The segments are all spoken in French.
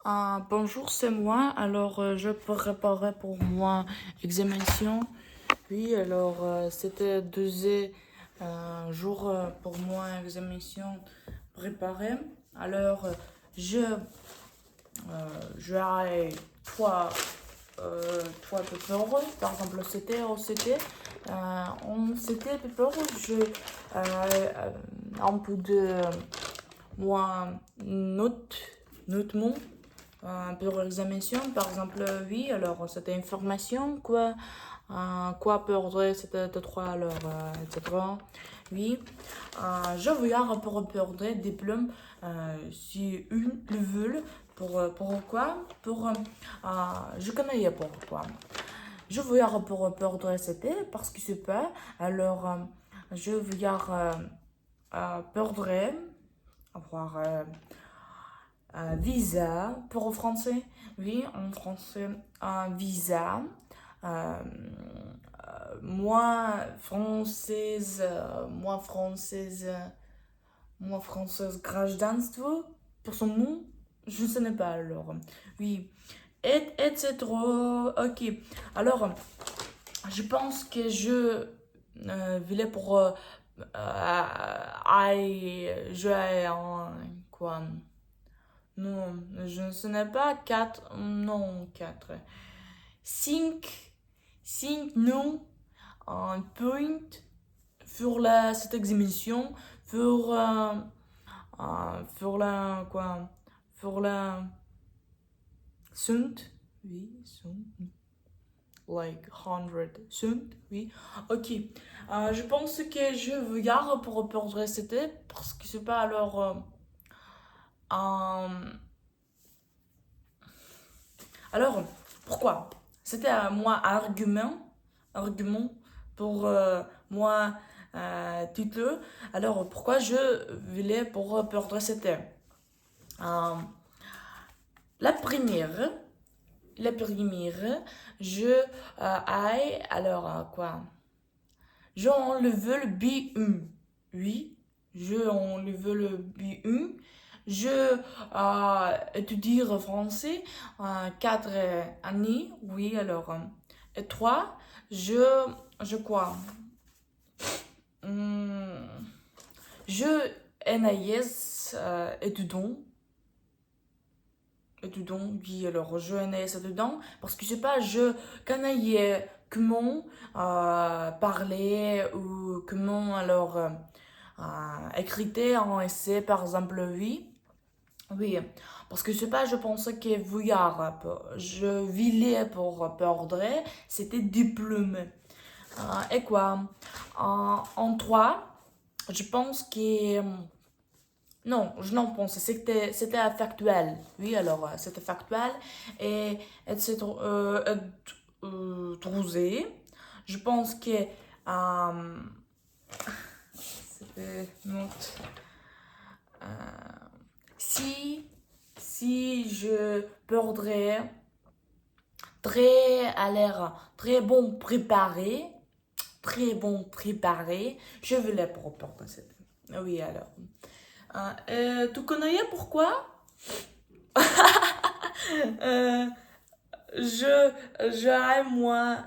Bonjour, c'est moi. Alors, je préparais pour moi examination. Oui, alors, c'était deuxième jour pour moi examination préparée. Alors, je, je ai trois papers. Par exemple, c'était OCT. En CT paper, je un peu de moi notement pour l'examination, par exemple, oui, alors c'était information, quoi perdre, c'était trois, alors, etc. Oui, je regarde pour perdre diplôme, si une le veut, pourquoi, je connais pourquoi. Je regarde pour perdre, c'était parce que c'est pas, alors, je regarde perdre, avoir un visa pour le français. Oui, en français, un visa. Euh, moi, française, moi, française, гражданство, pour son nom, je ne sais pas alors. Oui, etc. Ok, alors, je pense que je voulais pour. Je vais en. Quoi? Non, je ne sais pas. Quatre. Non, quatre. Cinq. Cinq, non. Un point sur cette exhibition. Sur la. Quoi? Sur la. Sunt. Oui, sunt. Like 100 sunt, oui. Ok. Je pense que je regarde pour perdre c'était parce que c'est pas alors. Alors, pourquoi? C'était à moi argument pour moi titre. Alors, pourquoi je voulais pour perdre c'était la première, je aille, alors quoi? Je enlève le B1. Oui, je enlève le B1. Je étudie le français 4 années. Oui, alors. Et 3, je quoi? Hum, je NAS étudiant. Étudiant, oui, alors je NAS étudiant. Parce que je sais pas, je connais comment parler ou comment alors. Écrire en essai, par exemple, oui. Oui, parce que je sais pas, je pensais que vouillard, je voulais pour perdre, c'était diplôme. Et quoi? En 3, je pense que. Non, je n'en pense, c'était factuel. Oui, alors, c'était factuel. Et c'est trousé. Je pense que. C'était note. Si, si je perdrais très à l'air très bon préparé, je voulais pour perdre cette. Oui, alors. Tu connais pourquoi? Euh, je, j'aime moi,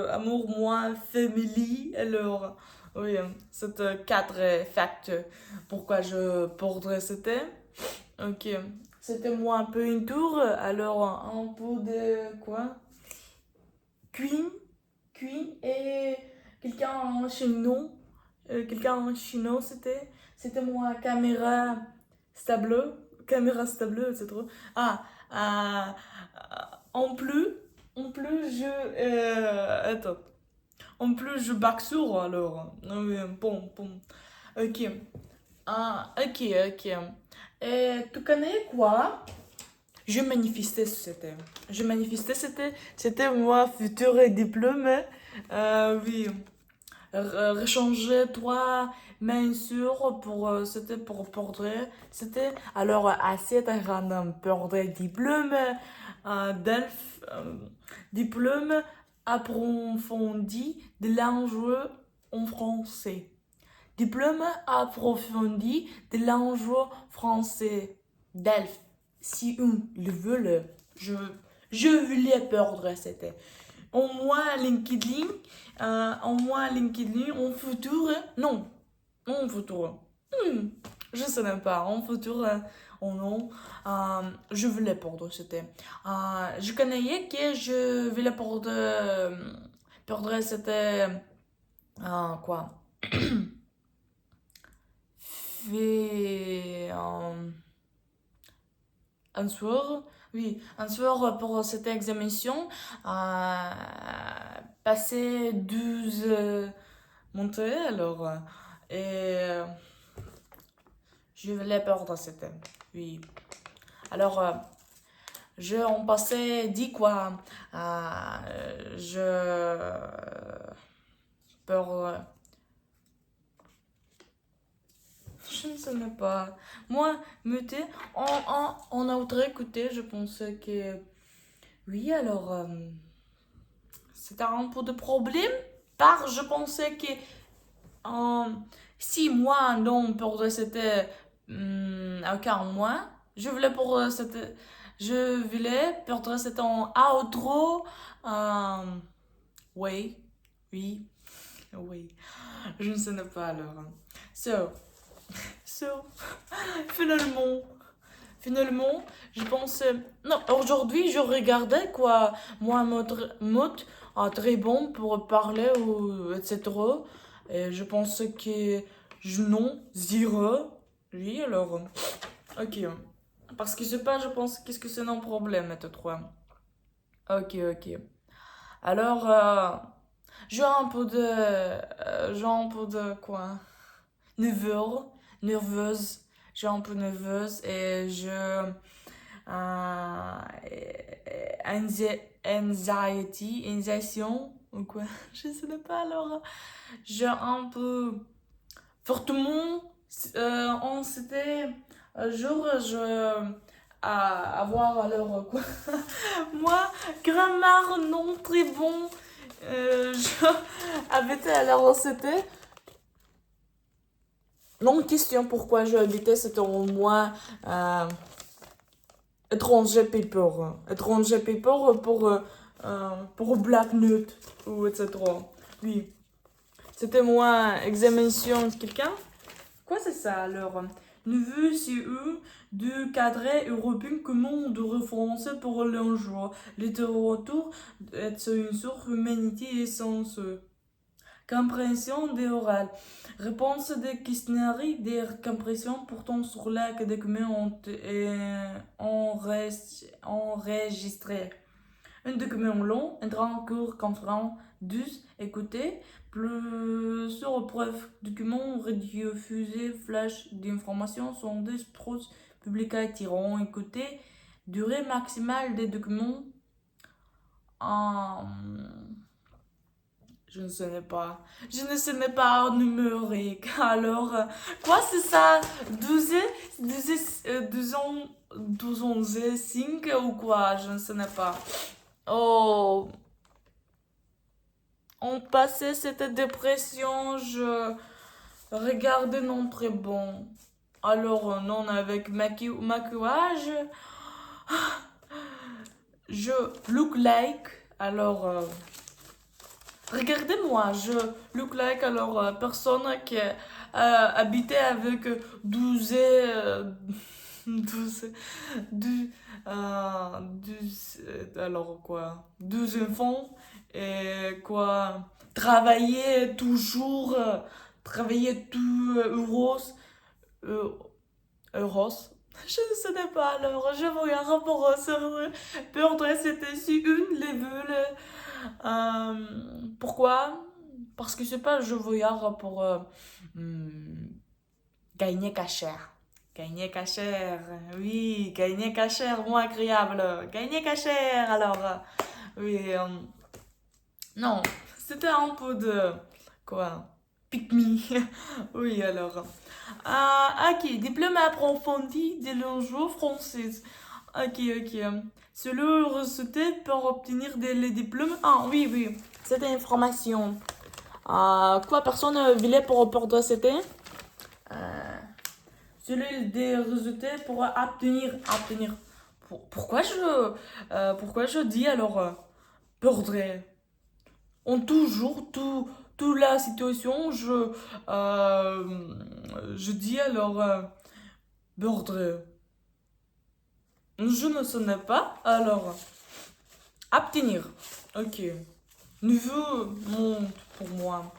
amour moi, family, alors. Oui, c'est quatre facts pourquoi je perdrais c'était. Ok. C'était moi un peu une tour, alors un peu de quoi? Queen, Queen et quelqu'un en chinois. Quelqu'un en chinois, c'était moi stable, caméra stable, etc. Ah, ah, en plus, je. Attends. En plus, je bac sourd alors. Ah oui, bon. Ok. Ok. Et tu connais quoi? Je manifestais, c'était moi, futur diplôme. Oui, rechanger trois mains sur pour, c'était pour portrait. C'était alors assez un portrait diplôme, d'elf, diplôme approfondi de l'enjeu en français. Diplôme approfondi de l'enjeu français. DELF. si on le veut, je voulais perdre, c'était. En moi, LinkedIn, en futur, non, en futur. Je sais même pas, en futur, ou non, je voulais perdre, c'était. Je connais que je voulais perdre, c'était, quoi? Fait, un soir, oui, un soir pour cette examination, passer 12 montées alors, et je voulais perdre c'était, oui. Alors, on passait 10 quoi, je peur, je ne sais même pas. Moi, muté, en autre écouté, je pensais que, oui, alors, c'était un peu de problème, car je pensais que si moi, non, pour c'était aucun mois, je voulais perdre c'était en outro, oui, oui, oui, je ne sais pas alors. So, so, finalement, finalement, je pense, non, aujourd'hui, je regardais quoi, moi, mode très bon pour parler ou etc. Et je pense que je non, zéro. Oui, alors, ok. Parce que je sais pas, je pense, qu'est-ce que c'est un problème, et 3. Ok, ok. Alors, j'ai un peu de quoi? Nerveux, nerveuse. J'ai un peu nerveuse et anxiety, ou quoi? Je sais pas alors. J'ai un peu fortement, on s'était jour, à avoir alors quoi? Moi, grammaire non très bon. Je habitais alors c'était. Non, question pourquoi je habitais, c'était au moins étranger paper. Étranger paper pour Black Note ou etc. Oui. C'était moi, examination de quelqu'un. Quoi c'est ça alors? Neveu, c'est eux, de cadrer européen comment de référencer pour l'enjeu. Littérature est une source humanité et sens. Compréhension des orales. Réponse des questionnaires des compressions portant sur la que documents enregistrés. Un document long, un grand cours conférence 12 écoutez, plus sur preuve documents radiodiffusés, flash d'informations sont des trousses publiques attirants écoutez, durée maximale des documents en je ne sais pas. Je ne sais pas en numérique. Alors, quoi c'est ça? 12, 12 ans, 12 11, 5 ou quoi? Je ne sais pas. Oh, on passait cette dépression, je regardais non très bon. Alors, non, avec maquillage, je look like. Alors, regardez-moi, je look like alors personne qui habitait avec 12 12 12 alors quoi 12 enfants et quoi travailler toujours travailler tout euros euh, euros je ne sais pas alors je vois un rapport sur perdre c'était si une level pourquoi? Parce que c'est pas un jeu voyard pour gagner cachère. Gagner cachère, oui, gagner cachère, moins agréable. Gagner cachère, alors, oui, non, c'était un peu de, quoi, pick me, oui, alors. Ok, diplôme approfondi de l'enjeu française. Ok, ok. Selon recruté pour obtenir les diplômes. Ah, oui, oui, c'était information. Quoi, personne voulait pour perdre c'était? Celui des résultats pour obtenir. pourquoi je dis alors perdre? En toujours, toute la situation, je dis alors perdre. Je ne sais pas, alors obtenir. Ok. Nouveau monde pour moi.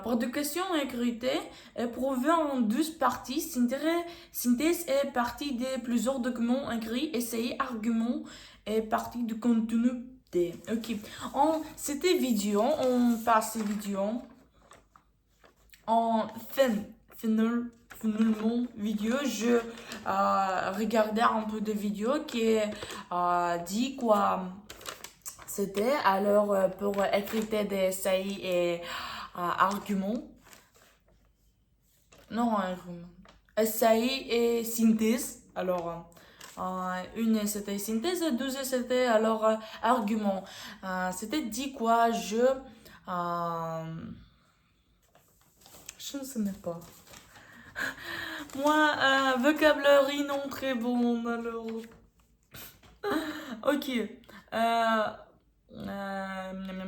Production écrite est prouvée en 12 parties. Synthèse est partie de plusieurs documents écrits. Essai, argument est partie du contenu. Ok. Cette vidéo, on passe vidéo en finalement vidéo. Je regardais un peu de vidéos qui dit quoi c'était. Alors, pour écrire des essais et arguments. Non, argument. Essai et synthèse. Alors, une c'était synthèse, deux c'était alors argument. C'était dit quoi je ne sais pas. Moi, vocabulaire non très bon, alors. Ok.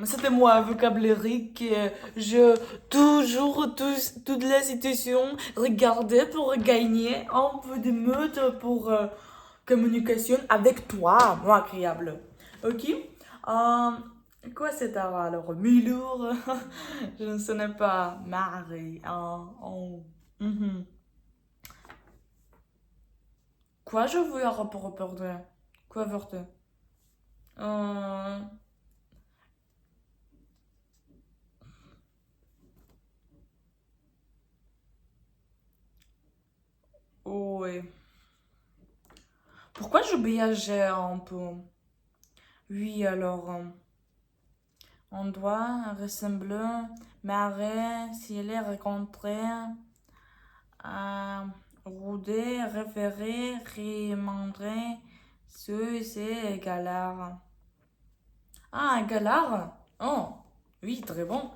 C'était moi, vocabulaire, que je toute la situation regardais pour gagner un peu de mode pour communication avec toi, moi, agréable. Ok? Quoi c'est alors? Milur, je ne sais pas. Marie, mhm. Quoi je veux un rapport au perdre? Quoi veux-tu? Euh, oui. Pourquoi je voyageais un peu? Oui, alors, on doit ressembler, marrer, s'il est rencontré, euh, rouder, référer, remembrer, c'est galère. Ah, galère? Oh, oui, très bon.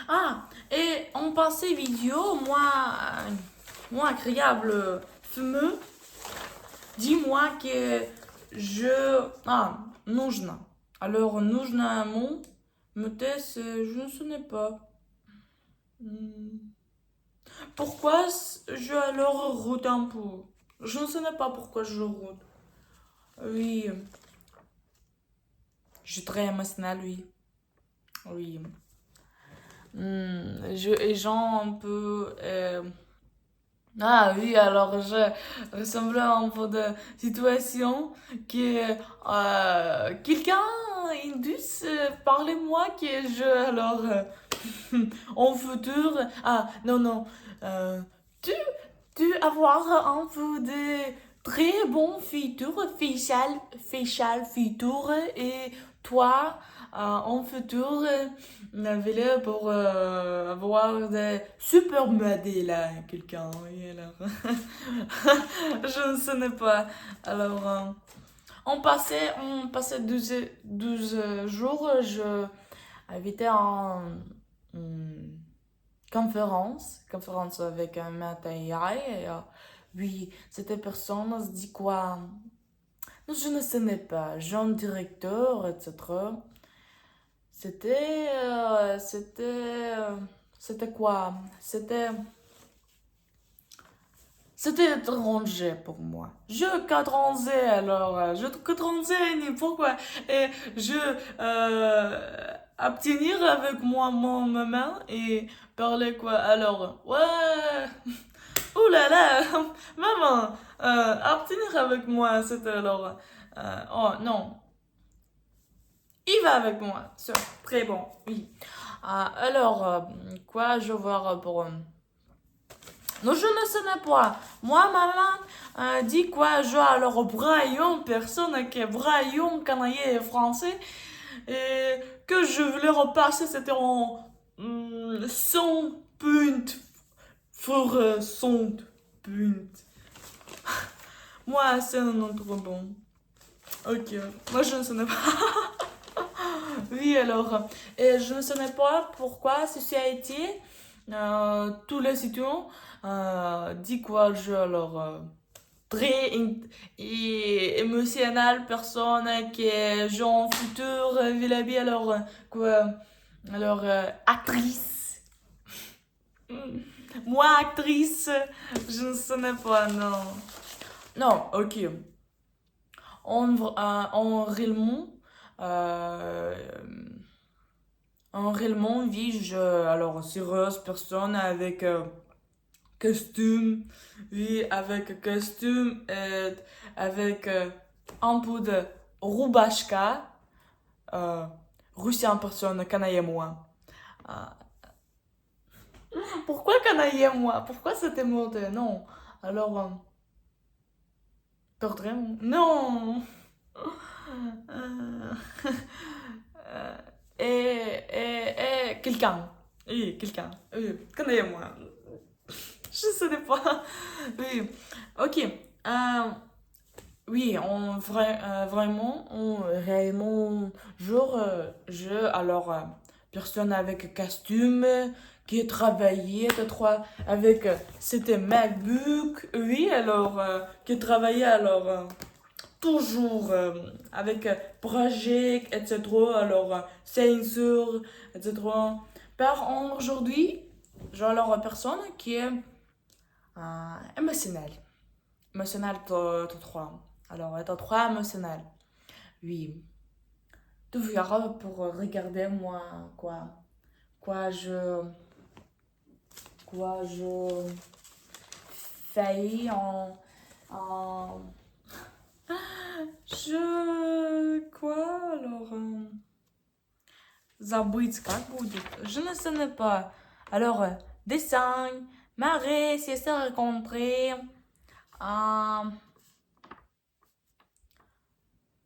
Ah, et en passé vidéo, moi agréable, fumeux, dis-moi que нужно. Alors, нужно mon, je ne sais pas. Pourquoi je alors route un peu? Je ne sais pas pourquoi je route. Oui, je suis très émotionnelle, oui. Oui. Et gens un peu. Ah oui, alors je ressemble à un peu de situation que quelqu'un indus parlez-moi que je alors en futur. Ah non non, euh, tu tu avoir un peu de très bon feature et toi en futur ville pour avoir des super modèles là quelqu'un oui alors je ne sais pas alors on passait 12 jours je invité en conférence avec un matériel et oui cette personne se dit quoi je ne sais pas jeune directeur etc. C'était quoi? C'était étranger pour moi. Je cadrançais alors, je cadrançais, pourquoi? Et je obtenir avec moi mon main et parler quoi? Alors, ouais, ouh là là, maman, obtenir avec moi, c'était alors, oh non, il va avec moi, c'est très bon, oui. Alors, quoi je vois pour... non, je ne sais pas. Moi, maman dit quoi je alors braillon, personne qui est braillon, canaillé français, et que je voulais repasser, c'était en 100 points, pour 100 points. Moi, c'est un autre bon. Ok, moi je ne sais pas. Oui, alors, et je ne sais pas pourquoi ceci a été. Tous les étudiants dit quoi je alors très émotionnelle personne qui est genre futur vis-à-vis alors quoi alors actrice. Moi actrice, je ne sais pas non. Non, ok. En réellement euh, oui, alors sérieuse personne avec costume, oui, avec costume, avec un peu de rubашка, euh, Russie en personne, canaille moi. Euh, pourquoi canaille moi? Pourquoi c'était mauvais? Non. Alors, perdre non. Euh, euh, et quelqu'un. Oui, quelqu'un. Oui, canaille moi. Je sais pas. Oui. Ok. Oui, vraiment, réellement, genre, alors, personne avec costume, qui travaillait, avec, c'était MacBook, oui, alors, qui travaillait, alors, toujours, avec projet, etc., alors, censure, etc. Par aujourd'hui, genre, alors, personne qui est émotionnelle. Émotionnelle, t'as trois. Alors, t'as trois émotionnelles. Oui. Tu verras pour regarder moi quoi. Quoi je. Quoi je fais en. Quoi alors. Забыть как будет? Je ne sais pas. Alors, dessin, marée, si c'est rencontré. Euh,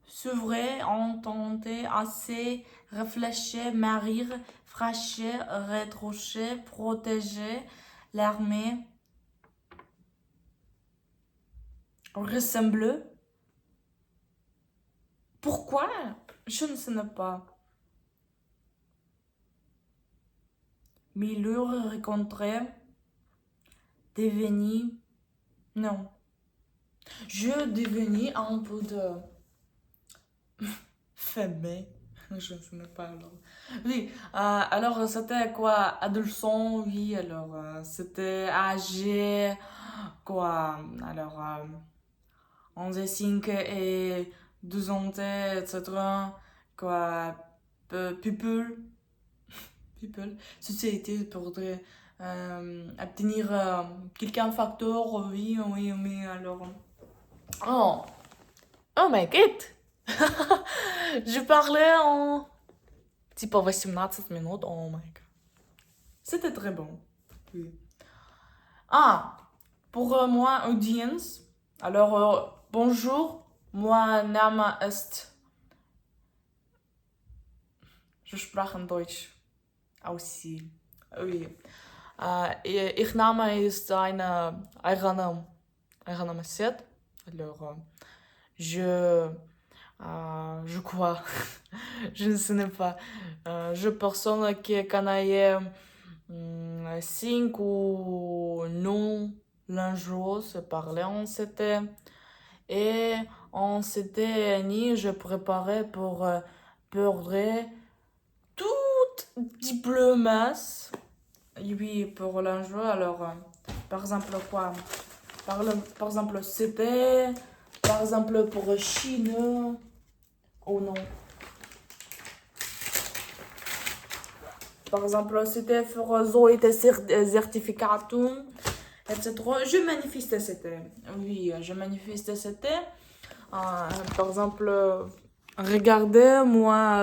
S'ouvrir, entendre, assez, réfléchir, marir, fraîchir, rétrocher, protéger, l'armée, ressembler. Pourquoi? Je ne sais pas. Milieu, rencontrer, devenir. Non. Je devenais un peu de femme. Je ne sais pas alors. Oui, alors c'était quoi? Adolescent, oui, alors c'était âgé, quoi? Alors, 11 et 12 ans, etc. Quoi? People, people, société pour obtenir quelqu'un facteur, oui, oui, oui, alors. Oh, oh my god! Je parlais en типа 18 minutes, oh my god. C'était très bon. Oui. Ah, pour moi, audience, alors bonjour, moi Name ist, je sprach in Deutsch aussi. Oui. Ich Name ist eine Ayranam Messet. Alors, je crois, je ne sais pas. Je personne qui connaît 5 ou non lingeaux se parlait on s'était et on s'était ni je préparais pour perdre toute diplomatie oui pour l'enjeu alors par exemple quoi par exemple c'était par exemple pour Chine ou non par exemple c'était pour Zoé certificatum etc. Je manifeste c'était. Oui, je manifeste c'était. Par exemple, regardez moi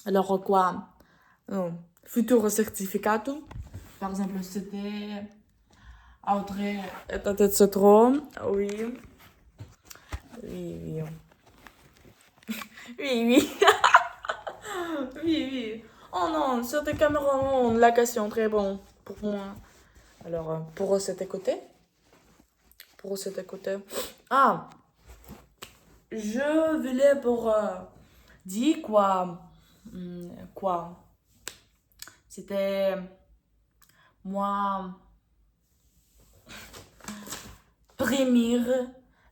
alors quoi? Futur certificat. Par exemple, c'était Audrey etc. Oui. Oui, oui. Oui, oui. Oui, oui. Oh non, sur tes caméras, la question très bon pour moi. Alors, pour cet côté. Pour cet côté. Ah, je voulais pour dire quoi. Quoi. C'était moi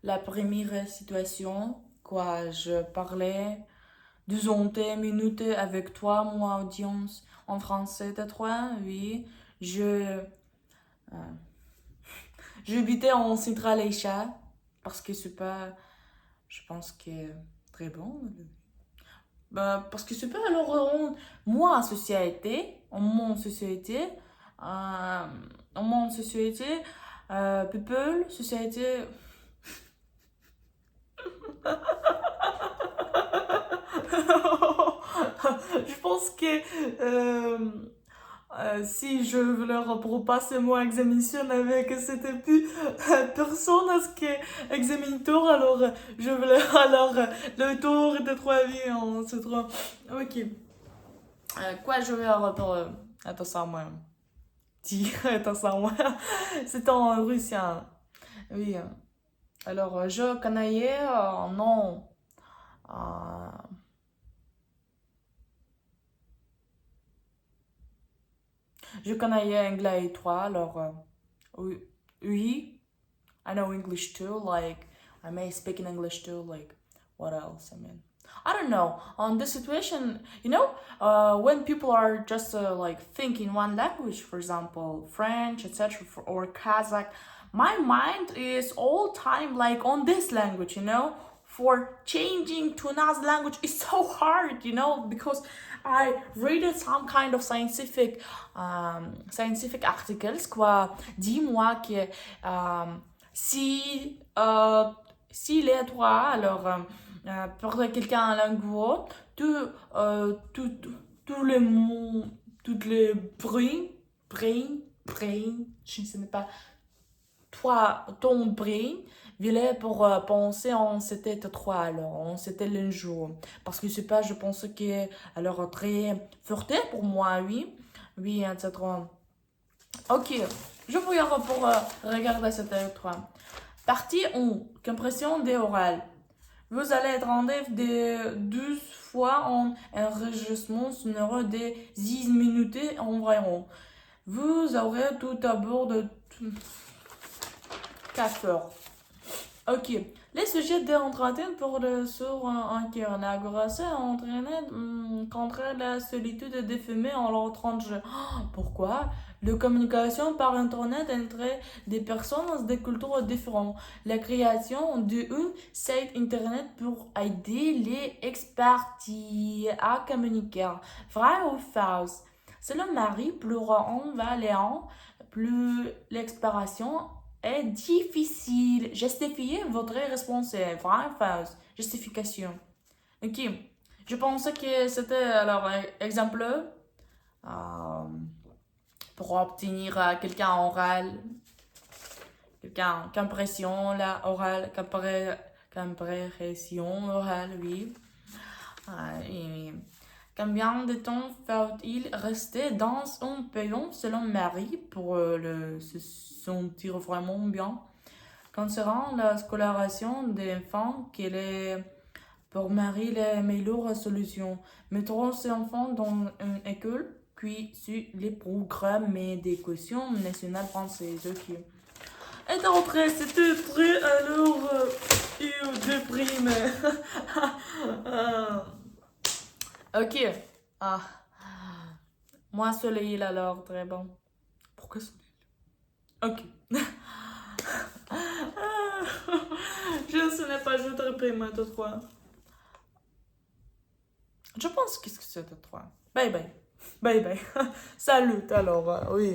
la première situation, quoi, je parlais 2 minutes avec toi, moi, audience en français de toi, oui. Je, euh, j'habitais en Centrale Asia parce que c'est pas, je pense que très bon. Bah, parce que c'est pas alors, moi, en société, euh, en mon société, people, société. Je pense que si je voulais repasser mon examination avec c'était plus personne à ce que examinateur, alors je voulais alors le tour de 3 vies en ce 3. Ok. Quoi je vais pour attends ça moi. Dis attends ça moi. C'est en russien. Oui. Alors je connais non. Euh, je connais anglais et toi alors oui. Oui. I know English too, like I may speak in English too, like what else? I mean, I don't know. On this situation, when people are just like thinking one language, for example, French, etc., or Kazakh, my mind is all time like on this language, For changing to another language is so hard, because I read some kind of scientific articles, quoi. Dis-moi que si les trois, alors, pour quelqu'un en langue, tout, tous les mots, toutes les brain, je ne sais même pas, toi, ton brain, voulait pour penser en c'était trois, alors, on c'était le jour. Parce que c'est pas, je pense que, alors, très forte pour moi, oui, oui, etc. Ok, je vous pour regarder cette 3. Partie 1. Compression des orales. Vous allez être rendez de 12 fois en enregistrement sonore de 10 minutes environ. Vous aurez tout à bord de 4 heures. Ok. Les sujets d'entretien pour le sourd incarnagoracé entraînent contre la solitude défumée en leur tranche. Pourquoi? La communication par Internet entre des personnes de cultures différentes. La création d'un site Internet pour aider les expertis à communiquer. Vrai ou faux? Selon Marie, plus on va léant, plus l'expiration est difficile. Justifiez votre réponse. Vrai ou faux? Justification. Ok. Je pensais que c'était, alors, exemple, pour obtenir quelqu'un oral, quelqu'un compression, la orale, compression orale, oui. Et combien de temps faut-il rester dans un pays selon Marie pour se sentir vraiment bien? Concernant la scolarisation des enfants, quelle est pour Marie la meilleure solution? Mettons ces enfants dans une école puis sur les programmes d'éducation nationale française. Ok. Et d'entrée, c'était très alors déprimé. Ok. Ah. Moi, soleil alors, très bon. Pourquoi soleil? Ok. Ce n'est pas je te réprime, toi 3. Je pense qu'est-ce que c'est 3. Bye bye. Bye bye. Salut alors, oui.